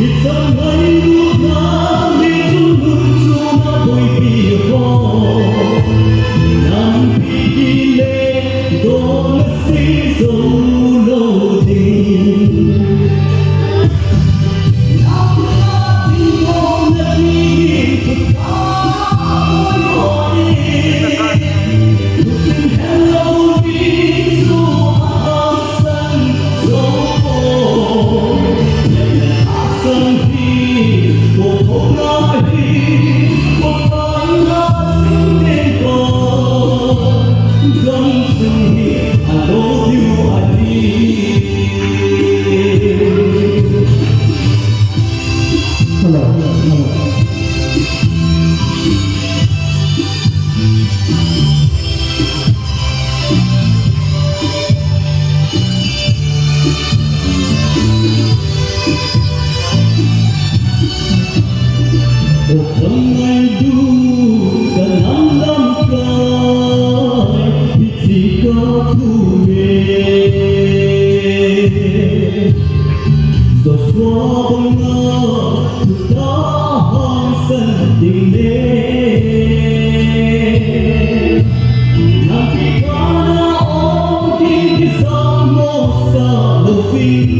Isang ngayon na nisunod sa ako'y biho nang pigilin doon na si solo din. Nakulat mo nagiging pagkakoy Kusing hello din so asan so Upang ay duka ng langkay, hindi ka tumit. Sa swabang na tutahang sandinig, nang ikana o kinisang mo sa lufin,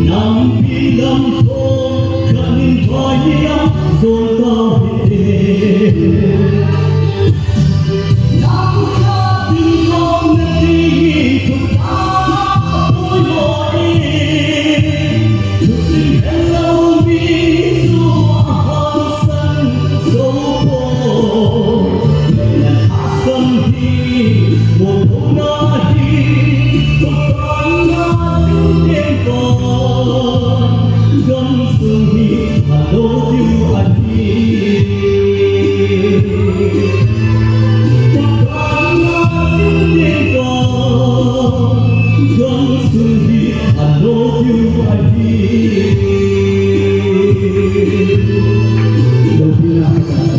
nang bilang ko